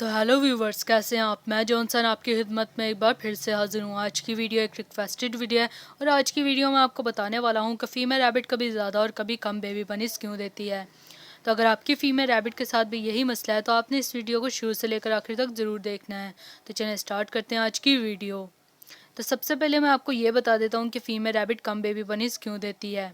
तो hello viewers, कैसे हैं आप। मैं जॉनसन आपकी खिदमत में एक बार फिर से हाजिर हूँ। आज की वीडियो एक रिक्वेस्टेड वीडियो है और आज की वीडियो में आपको बताने वाला हूँ कि फ़ीमेल रैबिट कभी ज़्यादा और कभी कम बेबी बनीज़ क्यों देती है। तो अगर आपकी फ़ीमेल रैबिट के साथ भी यही मसला है तो आपने इस वीडियो को शुरू से लेकर आखिर तक ज़रूर देखना है। तो चलिए स्टार्ट करते हैं आज की वीडियो। तो सबसे पहले मैं आपको ये बता देता हूँ कि female rabbit come baby bunnies क्यों देती है।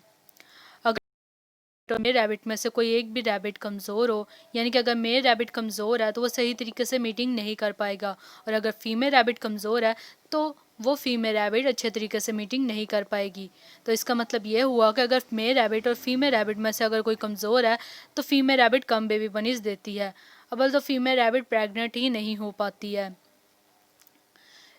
तो मेल रैबिट में से कोई एक भी रैबिट कमज़ोर हो, यानी कि अगर मेल रैबिट कमज़ोर है तो वो सही तरीके से मीटिंग नहीं कर पाएगा, और अगर फीमेल रैबिट कमज़ोर है तो वो फीमेल रैबिट अच्छे तरीके से मीटिंग नहीं कर पाएगी। तो इसका मतलब ये हुआ कि अगर मेल रैबिट और फीमेल रैबिट में से अगर कोई कमज़ोर है तो female rabbit come baby bunnies देती है। अव्वल तो फीमेल रैबिट प्रेग्नेंट ही नहीं हो पाती है।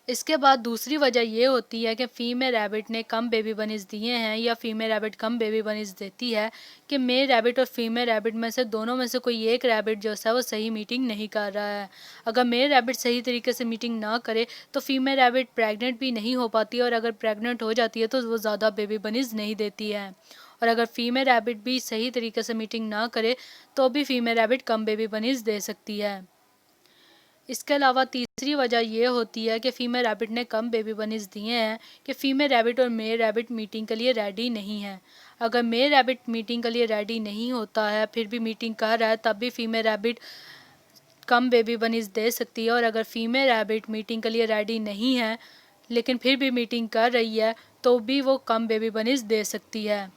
इसके बाद दूसरी वजह ये होती है कि फ़ीमेल रैबिट ने कम बेबी बनीज़ दिए हैं या female rabbit come baby bunnies देती है कि मेल रैबिट और फीमेल रैबिट में से दोनों में से कोई एक रैबिट जो है वो सही मीटिंग नहीं कर रहा है। अगर मेल रैबिट सही तरीके से मीटिंग ना करे तो फीमेल रैबिट प्रेग्नेंट भी नहीं हो पाती, और अगर प्रेग्नेंट हो जाती है तो वो ज़्यादा बेबी बनीज़ नहीं देती है। और अगर फीमेल रैबिट भी सही तरीके से मीटिंग ना करे तो भी female rabbit come baby bunnies दे सकती है। इसके अलावा तीसरी वजह यह होती है कि फ़ीमेल रैबिट ने कम बेबी बनीज़ दिए हैं कि फ़ीमेल रैबिट और मेल रैबिट मीटिंग के लिए रेडी नहीं है। अगर मेल रैबिट मीटिंग के लिए रेडी नहीं होता है फिर भी मीटिंग कर रहा है तब भी female rabbit come baby bunnies दे सकती है, और अगर फ़ीमेल रैबिट मीटिंग के लिए रेडी नहीं है लेकिन फिर भी मीटिंग कर रही है तो भी वो कम बेबी बनीज़ दे सकती है।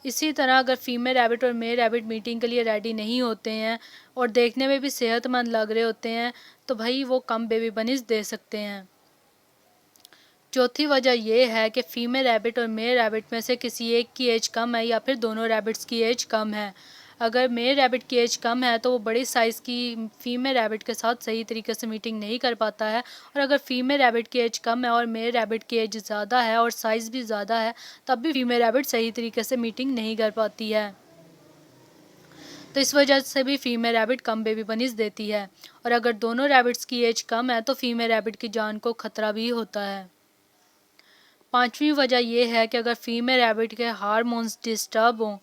इसी तरह अगर फीमेल रैबिट और मेल रैबिट मीटिंग के लिए रेडी नहीं होते हैं और देखने में भी सेहतमंद लग रहे होते हैं तो भाई वो कम बेबी बनीज़ दे सकते हैं। चौथी वजह यह है कि फ़ीमेल रैबिट और मेल रैबिट में से किसी एक की एज कम है या फिर दोनों रैबिट्स की एज कम है। अगर मेल रैबिट की एज कम है तो वो बड़ी साइज़ की फ़ीमेल रैबिट के साथ सही तरीके से मीटिंग नहीं कर पाता है, और अगर फ़ीमेल रैबिट की एज कम है और मेल रैबिट की एज ज़्यादा है और साइज़ भी ज़्यादा है तब भी फ़ीमेल रैबिट सही तरीके से मीटिंग नहीं कर पाती है। तो इस वजह से भी female rabbit come baby bunnies देती है, और अगर दोनों रैबिट्स की एज कम है तो फ़ीमेल रैबिट की जान को ख़तरा भी होता है। पांचवी वजह यह है कि अगर फ़ीमेल रैबिट के हार्मोन्स डिस्टर्ब हों,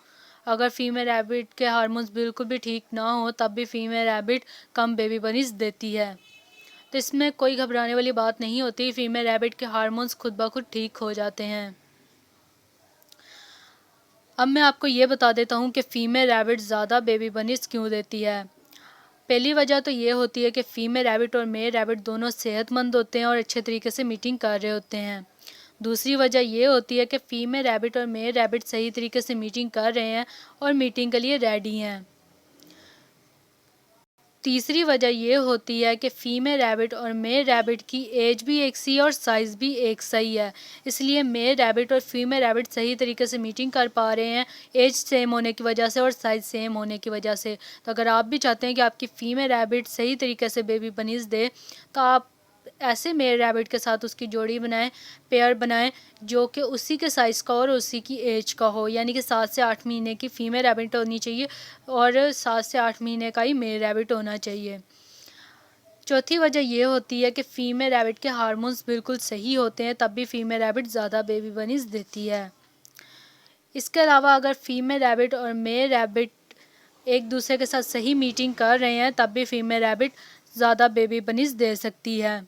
अगर फ़ीमेल रैबिट के हार्मोन्स बिल्कुल भी ठीक ना हो तब भी female rabbit come baby bunnies देती है। तो इसमें कोई घबराने वाली बात नहीं होती, फ़ीमेल रैबिट के हार्मोन्स खुद ब खुद ठीक हो जाते हैं। अब मैं आपको ये बता देता हूँ कि फ़ीमेल रैबिट ज़्यादा बेबी बनीज़ क्यों देती है। पहली वजह तो ये होती है कि फ़ीमेल रैबिट और मेल रैबिट दोनों सेहतमंद होते हैं और अच्छे तरीके से मीटिंग कर रहे होते हैं। दूसरी वजह ये होती है कि फ़ीमेल रैबिट और मेल रैबिट सही तरीके से मीटिंग कर रहे हैं और मीटिंग के लिए रेडी हैं। तीसरी वजह ये होती है कि फ़ीमेल रैबिट और मेल रैबिट की एज भी एक सी और साइज़ भी एक सही है, इसलिए मेल रैबिट और फीमेल रैबिट सही तरीके से मीटिंग कर पा रहे हैं एज सेम होने की वजह से और साइज़ सेम होने की वजह से। तो अगर आप भी चाहते हैं कि आपकी फ़ीमेल रैबिट सही तरीके से बेबी बनीज़ दे तो आप ऐसे मेल रैबिट के साथ उसकी जोड़ी बनाएं, पेयर बनाएं जो कि उसी के साइज़ का और उसी की एज का हो, यानी कि 7 से 8 महीने की फ़ीमेल रैबिट होनी चाहिए और 7 से 8 महीने का ही मेल रैबिट होना चाहिए। चौथी वजह ये होती है कि फ़ीमेल रैबिट के हार्मोन्स बिल्कुल सही होते हैं तब भी फ़ीमेल रैबिट ज़्यादा बेबी बनीज़ देती है। इसके अलावा अगर फ़ीमेल रैबिट और मेल रैबिट एक दूसरे के साथ सही मीटिंग कर रहे हैं तब भी फ़ीमेल रैबिट ज़्यादा बेबी बनीज़ दे सकती है।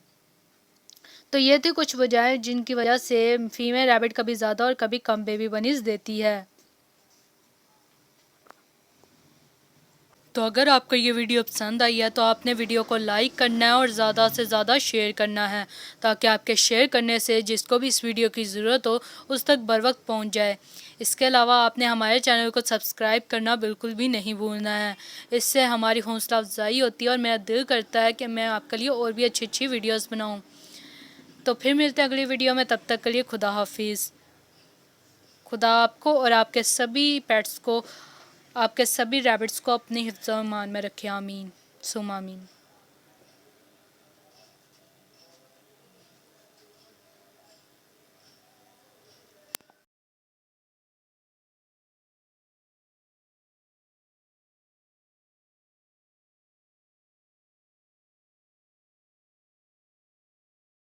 तो ये थी कुछ वजहें जिनकी वजह से फीमेल रैबिट कभी ज़्यादा और कभी कम बेबी बनीज़ देती है। तो अगर आपको ये वीडियो पसंद आई है तो आपने वीडियो को लाइक करना है और ज़्यादा से ज़्यादा शेयर करना है, ताकि आपके शेयर करने से जिसको भी इस वीडियो की ज़रूरत हो उस तक बर वक्त पहुँच जाए। इसके अलावा आपने हमारे चैनल को सब्सक्राइब करना बिल्कुल भी नहीं भूलना है, इससे हमारी हौसला अफजाई होती है और मेरा दिल करता है कि मैं आपके लिए और भी अच्छी अच्छी वीडियोज़ बनाऊँ। तो फिर मिलते हैं अगली वीडियो में, तब तक के लिए खुदा हाफिज़। खुदा आपको और आपके सभी पेट्स को, आपके सभी रैबिट्स को अपने हिफ्ज़-ओ-ईमान में रखे। आमीन सुम्मा आमीन।